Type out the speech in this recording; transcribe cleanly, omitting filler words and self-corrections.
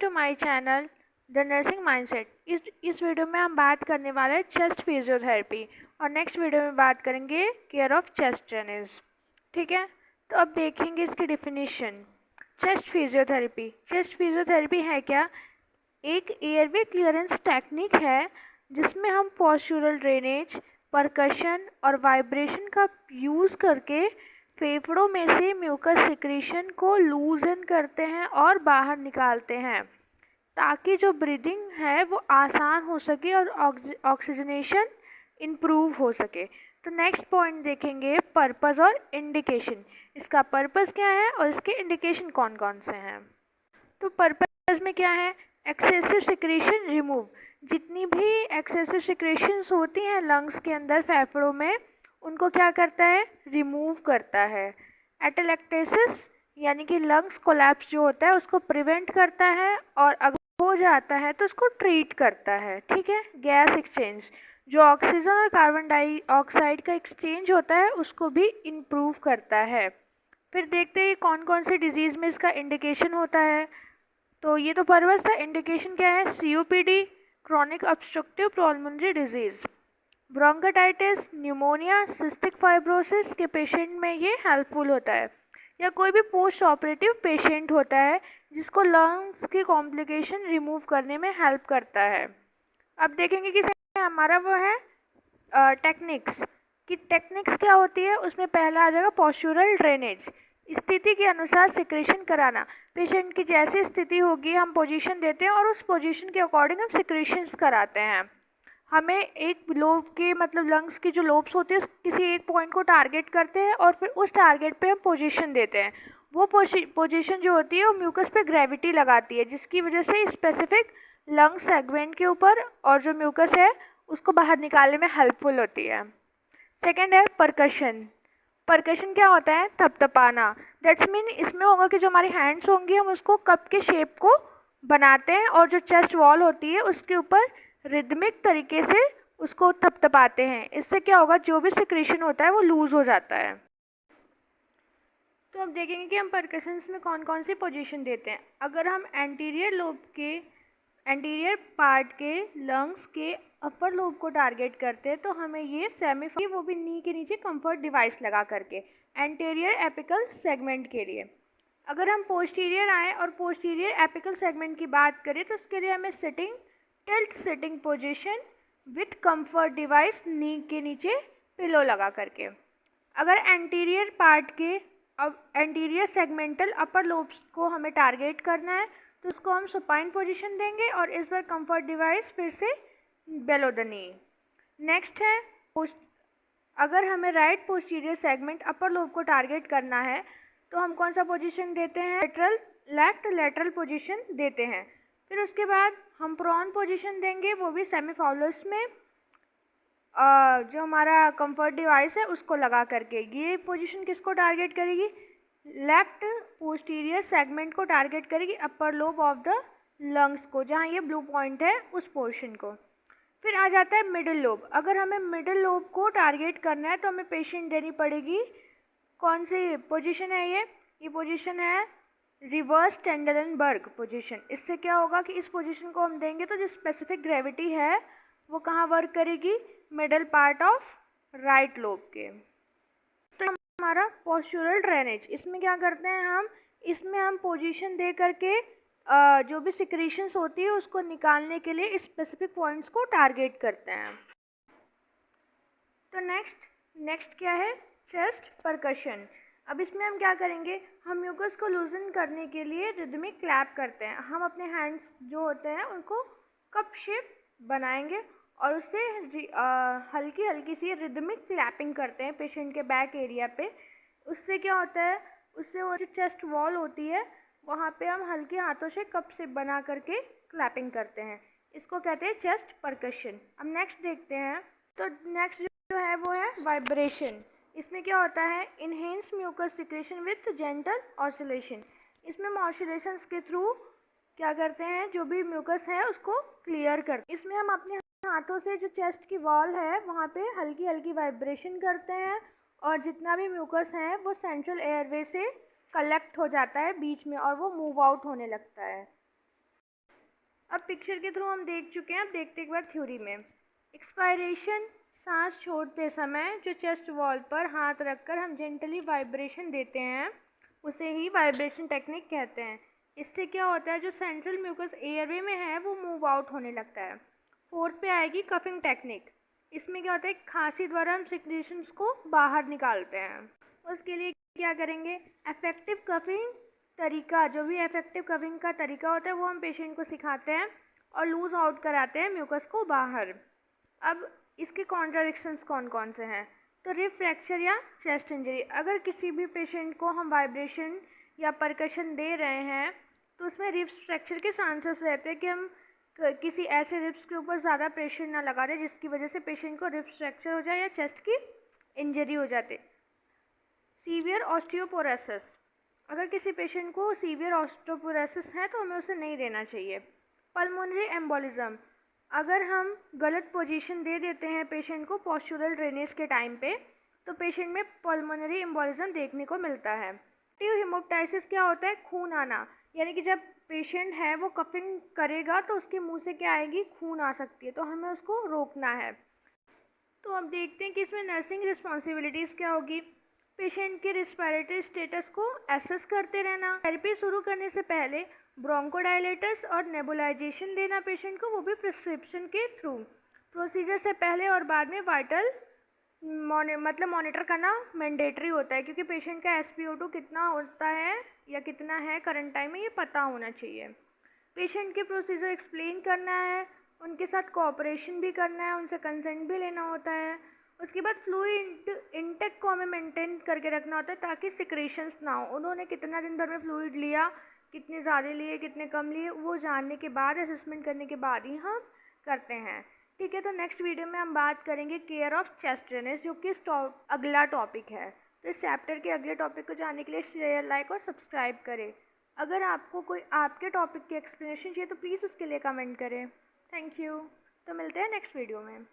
To my channel the nursing mindset. इस video में हम बात करने वाले हैं चेस्ट फिजियोथेरेपी और नेक्स्ट वीडियो में बात करेंगे केयर ऑफ चेस्ट ड्रेनेज। ठीक है, तो अब देखेंगे इसकी डेफिनेशन। चेस्ट फिजियोथेरेपी है क्या? एक एयरवे क्लियरेंस टेक्निक है जिसमें हम पॉस्चरल ड्रेनेज, परकशन और वाइब्रेशन का यूज़ करके फेफड़ों में से म्यूकस सिक्रीशन को लूजन करते हैं और बाहर निकालते हैं ताकि जो ब्रीदिंग है वो आसान हो सके और ऑक्सीजनेशन इम्प्रूव हो सके। तो नेक्स्ट पॉइंट देखेंगे पर्पस और इंडिकेशन। इसका पर्पस क्या है और इसके इंडिकेशन कौन कौन से हैं। तो पर्पस में क्या है? Excessive secretion remove. जितनी भी एक्सेसिव सिक्रीशंस होती हैं लंग्स के अंदर, फेफड़ों में, उनको क्या करता है? रिमूव करता है। एटेलेक्टेसिस यानी कि लंग्स कोलैप्स जो होता है उसको प्रिवेंट करता है, और अगर हो जाता है तो उसको ट्रीट करता है। ठीक है। गैस एक्सचेंज, जो ऑक्सीजन और कार्बन डाइऑक्साइड का एक्सचेंज होता है उसको भी इम्प्रूव करता है। फिर देखते हैं कौन कौन से डिजीज़ में इसका इंडिकेशन होता है। तो ये तो पर्पस था। इंडिकेशन क्या है? COPD, chronic obstructive pulmonary disease, bronchitis, pneumonia, cystic fibrosis के पेशेंट में ये हेल्पफुल होता है। या कोई भी पोस्ट ऑपरेटिव पेशेंट होता है जिसको लंग्स की कॉम्प्लिकेशन रिमूव करने में हेल्प करता है। अब देखेंगे कि हमारा वो है टेक्निक्स कि टेक्निक्स क्या होती है। उसमें पहला आ जाएगा पॉस्चरल ड्रेनेज। स्थिति के अनुसार सिक्रेशन कराना। पेशेंट की जैसी स्थिति होगी हम पोजीशन देते हैं और उस पोजीशन के अकॉर्डिंग हम सिक्रेशंस कराते हैं। हमें एक लोब के मतलब लंग्स की जो लोब्स होती है किसी एक पॉइंट को टारगेट करते हैं और फिर उस टारगेट पे हम पोजीशन देते हैं। वो पोजीशन जो होती है वो म्यूकस पे ग्रेविटी लगाती है, जिसकी वजह से स्पेसिफिक लंग सेगमेंट के ऊपर और जो म्यूकस है उसको बाहर निकालने में हेल्पफुल होती है। सेकेंड है परकशन। परकशन क्या होता है? थपथपाना। दैट्स मीन इसमें होगा कि जो हमारी हैंड्स होंगी हम उसको कप के शेप को बनाते हैं और जो चेस्ट वॉल होती है उसके ऊपर रिदमिक तरीके से उसको थपथपाते हैं। इससे क्या होगा? जो भी सिक्रीशन होता है वो लूज हो जाता है। तो अब देखेंगे कि हम परकशंस में कौन कौन सी पोजीशन देते हैं। अगर हम एंटीरियर पार्ट के लंग्स के अपर लोब को टारगेट करते हैं तो हमें ये वो भी नी के नीचे कंफर्ट डिवाइस लगा करके एंटीरियर एपिकल सेगमेंट के लिए। अगर हम पोस्टीरियर आए और पोस्टीरियर एपिकल सेगमेंट की बात करें तो उसके लिए हमें tilt sitting position with comfort device knee के नीचे पिलो लगा करके। अगर एंटीरियर पार्ट के एंटीरियर सेगमेंटल अपर लोब्स को हमें टारगेट करना है तो उसको हम सुपाइन पोजीशन देंगे और इस बार कंफर्ट डिवाइस फिर से बेलो द नी। नेक्स्ट है अगर हमें right posterior segment upper lobe को टारगेट करना है तो हम कौन सा पोजीशन देते हैं? लेफ्ट लेटरल पोजीशन देते हैं। फिर उसके बाद हम प्रॉन पोजीशन देंगे, वो भी सेमीफाउलस में जो हमारा कंफर्ट डिवाइस है उसको लगा करके। ये पोजीशन किसको टारगेट करेगी? लेफ्ट पोस्टीरियर सेगमेंट को टारगेट करेगी, upper lobe of the lungs को, जहाँ ये ब्लू पॉइंट है उस पोर्शन को। फिर आ जाता है मिडिल लोब। अगर हमें मिडिल लोब को टारगेट करना है तो हमें पेशेंट देनी पड़ेगी कौन सी पोजीशन है? ये पोजीशन है रिवर्स टेंडलनबर्ग पोजीशन। इससे क्या होगा कि इस पोजीशन को हम देंगे तो जो स्पेसिफिक ग्रेविटी है वो कहाँ वर्क करेगी? Middle part of right lobe के। तो हमारा पॉस्चरल ड्रेनेज, इसमें क्या करते हैं इसमें हम पोजीशन दे करके जो भी सिक्रीशंस होती है उसको निकालने के लिए स्पेसिफिक पॉइंट्स को टारगेट करते हैं। तो नेक्स्ट क्या है? Chest percussion. अब इसमें हम क्या करेंगे? हम म्यूकस को लूजन करने के लिए रिदमिक क्लैप करते हैं। हम अपने हैंड्स जो होते हैं उनको कप शेप बनाएंगे और उससे हल्की हल्की सी रिदमिक क्लैपिंग करते हैं पेशेंट के बैक एरिया पे। उससे क्या होता है? उससे वो जो चेस्ट वॉल होती है वहाँ पे हम हल्के हाथों से कप शेप बना करके क्लैपिंग करते हैं। इसको कहते हैं चेस्ट परकशन। अब नेक्स्ट देखते हैं। तो नेक्स्ट जो है वो है वाइब्रेशन। इसमें क्या होता है? Enhance mucus secretion with gentle oscillation. इसमें ऑसिलेशंस के थ्रू क्या करते हैं? जो भी म्यूकस है उसको क्लियर करते हैं। इसमें हम अपने हाथों से जो चेस्ट की वॉल है वहाँ पे हल्की हल्की वाइब्रेशन करते हैं और जितना भी म्यूकस है वो सेंट्रल एयरवे से कलेक्ट हो जाता है बीच में और वो मूव आउट होने लगता है। पिक्चर के थ्रू हम देख चुके हैं, अब देखते एक बार थ्योरी में। एक्सपायरेशन, सांस छोड़ते समय जो चेस्ट वॉल पर हाथ रखकर हम जेंटली वाइब्रेशन देते हैं उसे ही वाइब्रेशन टेक्निक कहते हैं। इससे क्या होता है, जो सेंट्रल म्यूकस एयरवे में है वो मूव आउट होने लगता है। फोर्थ पे आएगी कफिंग टेक्निक। इसमें क्या होता है, खांसी द्वारा हम सिक्रेशंस को बाहर निकालते हैं। उसके लिए क्या करेंगे, इफेक्टिव कफिंग तरीका, जो भी इफेक्टिव कफिंग का तरीका होता है वो हम पेशेंट को सिखाते हैं और लूज आउट कराते हैं म्यूकस को बाहर। अब इसके कॉन्ट्राडिक्शंस कौन कौन से हैं, तो रिब फ्रैक्चर या चेस्ट इंजरी। अगर किसी भी पेशेंट को हम वाइब्रेशन या परकशन दे रहे हैं तो उसमें रिब्स फ्रैक्चर के चांसेस रहते हैं कि हम किसी ऐसे रिब्स के ऊपर ज़्यादा प्रेशर ना लगा दें जिसकी वजह से पेशेंट को रिब्स फ्रैक्चर हो जाए या चेस्ट की इंजरी हो जाती। सीवियर ऑस्टियोपोरोसिस, अगर किसी पेशेंट को सीवियर ऑस्टियोपोरोसिस है तो हमें उसे नहीं देना चाहिए। पल्मोनरी एम्बोलिज्म, अगर हम गलत पोजीशन दे देते हैं पेशेंट को पोस्चुरल ड्रेनेज के टाइम पे तो पेशेंट में पल्मोनरी एम्बोलिज्म देखने को मिलता है। एक्टिव हेमोप्टाइसिस क्या होता है, खून आना, यानी कि जब पेशेंट है वो कफिंग करेगा तो उसके मुंह से क्या आएगी, खून आ सकती है, तो हमें उसको रोकना है। तो अब देखते हैं कि इसमें नर्सिंग रिस्पॉन्सिबिलिटीज़ क्या होगी। पेशेंट के रिस्पायरेटरी स्टेटस को एसेस करते रहना, थेरेपी शुरू करने से पहले ब्रोंकोडायलेटर्स और नेबुलाइजेशन देना पेशेंट को, वो भी प्रिस्क्रिप्शन के थ्रू। प्रोसीजर से पहले और बाद में वाइटल मॉनिटर करना मैंडेटरी होता है, क्योंकि पेशेंट का SpO2 कितना होता है या कितना है करंट टाइम में ये पता होना चाहिए। पेशेंट के प्रोसीजर एक्सप्लेन करना है, उनके साथ कोऑपरेशन भी करना है, उनसे कंसेंट भी लेना होता है। उसके बाद फ्लूइड इंटेक को हमें मेंटेन करके रखना होता है ताकि सिक्रेशंस ना हो। उन्होंने कितना दिन भर में फ्लूइड लिया, कितने ज़्यादा लिए कितने कम लिए, वो जानने के बाद, असेसमेंट करने के बाद ही हम करते हैं। ठीक है, तो नेक्स्ट वीडियो में हम बात करेंगे केयर ऑफ चेस्ट ड्रेनेज, जो कि अगला टॉपिक है। तो इस चैप्टर के अगले टॉपिक को जानने के लिए शेयर, लाइक और सब्सक्राइब करें। अगर आपको कोई आपके टॉपिक की एक्सप्लेनेशन चाहिए तो प्लीज़ उसके लिए कमेंट करें। Thank you. तो मिलते हैं नेक्स्ट वीडियो में।